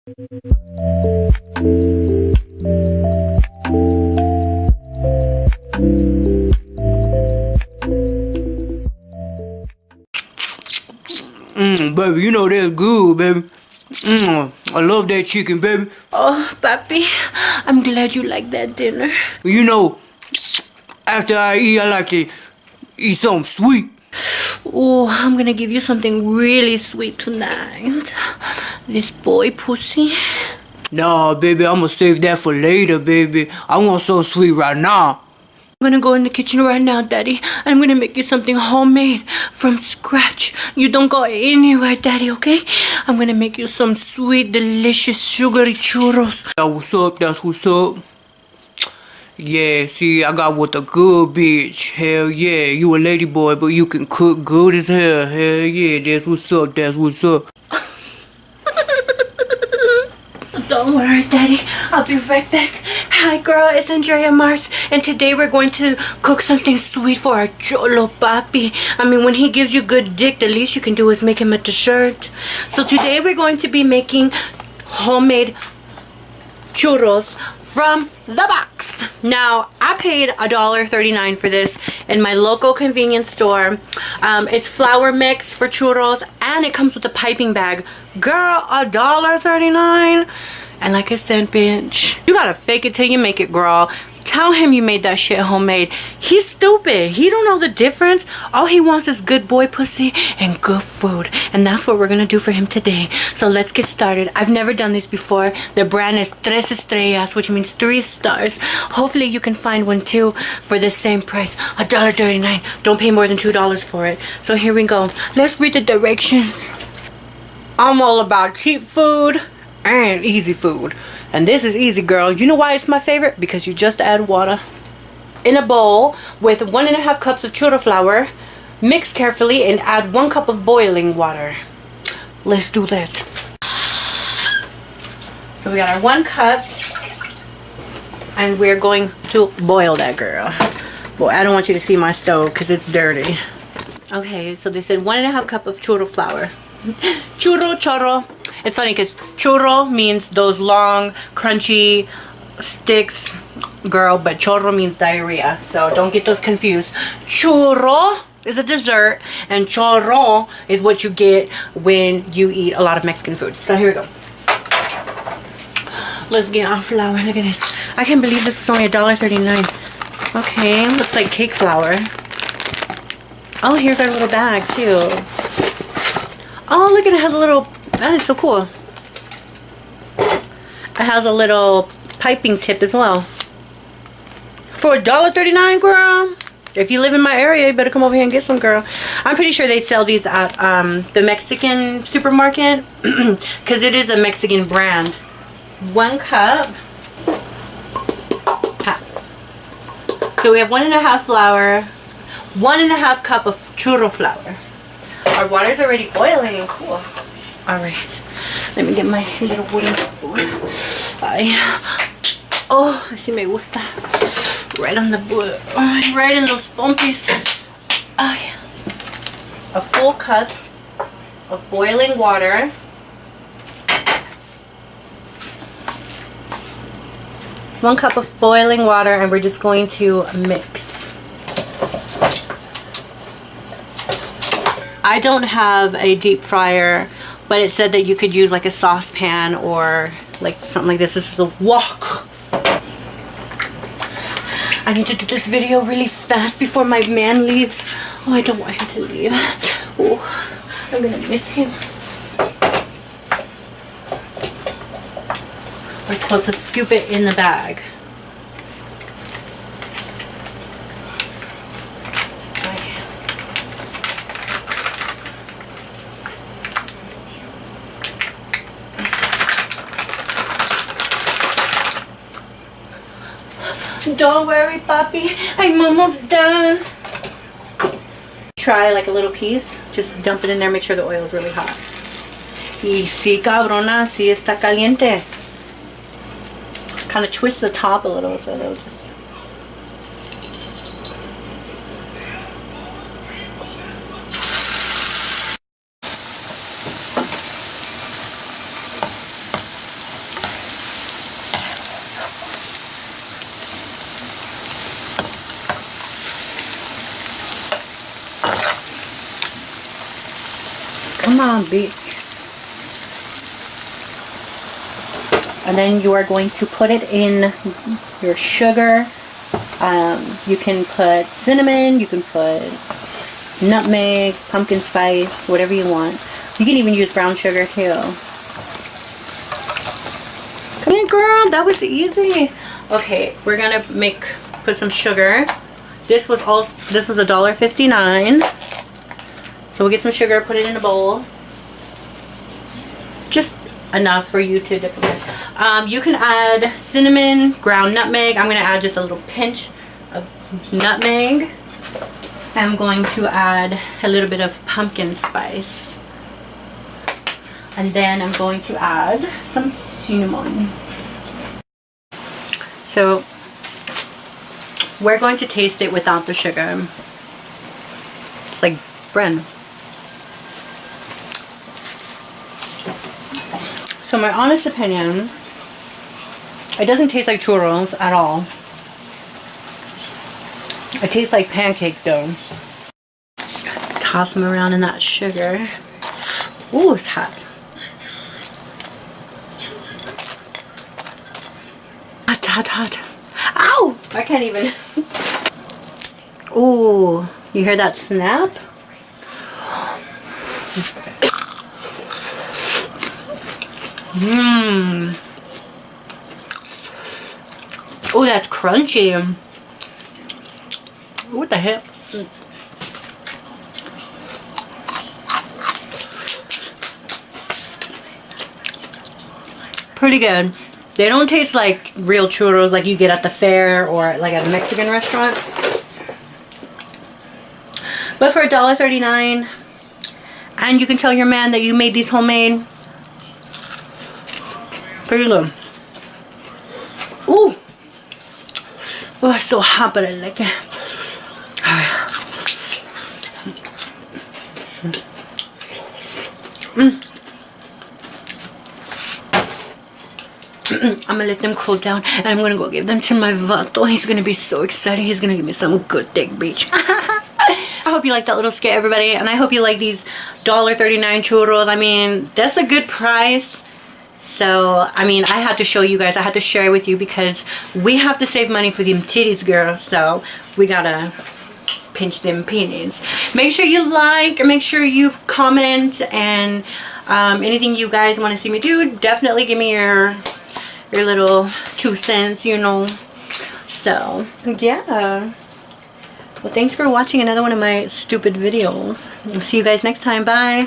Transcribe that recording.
Baby, you know that's good, baby. I love that chicken, baby. Oh, papi, I'm glad you like that dinner. You know, after I eat, I like to eat something sweet. Oh, I'm gonna give you something really sweet tonight. This boy pussy. Nah, baby, I'm gonna save that for later, baby. I want something sweet right now. I'm gonna go in the kitchen right now, Daddy. I'm gonna make you something homemade from scratch. You don't go anywhere, Daddy, okay? I'm gonna make you some sweet, delicious, sugary churros. That's what's up, that's what's up. Yeah, see, I got with a good bitch. Hell yeah, you a lady boy, but you can cook good as hell. Hell yeah, that's what's up, that's what's up. Don't worry, Daddy. I'll be right back. Hi, girl. It's Andrea Martz, and today we're going to cook something sweet for our cholo papi. I mean, when he gives you good dick, the least you can do is make him a dessert. So today we're going to be making homemade churros from the box. Now, I paid $1.39 for this in my local convenience store. It's flour mix for churros, and it comes with a piping bag. Girl, $1.39. And like I said, bitch, you gotta fake it till you make it, girl. Tell him you made that shit homemade. He's stupid. He don't know the difference. All he wants is good boy pussy and good food. And that's what we're gonna do for him today. So let's get started. I've never done this before. The brand is Tres Estrellas, which means 3 stars. Hopefully you can find one too for the same price. $1.39. Don't pay more than $2 for it. So here we go. Let's read the directions. I'm all about cheap food and easy food. And this is easy, girl. You know why it's my favorite? Because you just add water. In a bowl with 1.5 cups of churro flour, mix carefully and add 1 cup of boiling water. Let's do that. So we got our 1 cup, and we're going to boil that, girl. Boy, I don't want you to see my stove because it's dirty. Okay, so they said 1.5 cup of churro flour. Churro. It's funny because churro means those long, crunchy sticks, girl, but churro means diarrhea. So don't get those confused. Churro is a dessert, and churro is what you get when you eat a lot of Mexican food. So here we go. Let's get our flour. Look at this. I can't believe this is only $1.39. Okay, looks like cake flour. Oh, here's our little bag too. Oh, look, it has a little, that is so cool. It has a little piping tip as well. For $1.39, girl. If you live in my area, you better come over here and get some, girl. I'm pretty sure they sell these at the Mexican supermarket. Because it is a Mexican brand. 1 cup. Half. So we have 1.5 flour. 1.5 cup of churro flour. Our water's already boiling. Cool. Alright. Let me get my little wooden spoon. Ay. Oh, así me gusta. Right on the boot. Right in those pompis. Ay. A full cup of boiling water. One cup of boiling water, and we're just going to mix. I don't have a deep fryer, but it said that you could use like a saucepan or like something like this. This is a wok. I need to do this video really fast before my man leaves. Oh, I don't want him to leave. Oh, I'm gonna miss him. We're supposed to scoop it in the bag. Don't worry, papi. I'm almost done. Try like a little piece. Just dump it in there. Make sure the oil is really hot. Y sí, cabrona, sí está caliente. Kind of twist the top a little so they'll just. on, bitch. And then you are going to put it in your sugar. You can put cinnamon, you can put nutmeg, pumpkin spice, whatever you want. You can even use brown sugar too. Come here, girl, that was easy. Okay, we're gonna put some sugar. This was $1.59. So we'll get some sugar, put it in a bowl. Just enough for you to dip it in. You can add cinnamon, ground nutmeg. I'm gonna add just a little pinch of nutmeg. I'm going to add a little bit of pumpkin spice. And then I'm going to add some cinnamon. So we're going to taste it without the sugar. It's like bread. So my honest opinion, it doesn't taste like churros at all. It tastes like pancake dough. Toss them around in that sugar. Ooh, it's hot. Hot, hot, hot. Ow! I can't even. Ooh, you hear that snap? Mmm. Oh, that's crunchy. What the heck? Pretty good. They don't taste like real churros like you get at the fair or like at a Mexican restaurant. But for $1.39, and you can tell your man that you made these homemade, pretty good. Ooh. Oh, it's so hot, but I like it. I'm gonna let them cool down and I'm gonna go give them to my Vato. He's gonna be so excited. He's gonna give me some good dick, bitch. I hope you like that little skit, everybody, and I hope you like these $1.39 churros. I mean, that's a good price. So, I mean, I had to show you guys. I had to share it with you because we have to save money for them titties, girls. So, we gotta pinch them pennies. Make sure you like, make sure you comment, and anything you guys want to see me do, definitely give me your little 2 cents, you know. So, yeah. Well, thanks for watching another one of my stupid videos. I'll see you guys next time. Bye.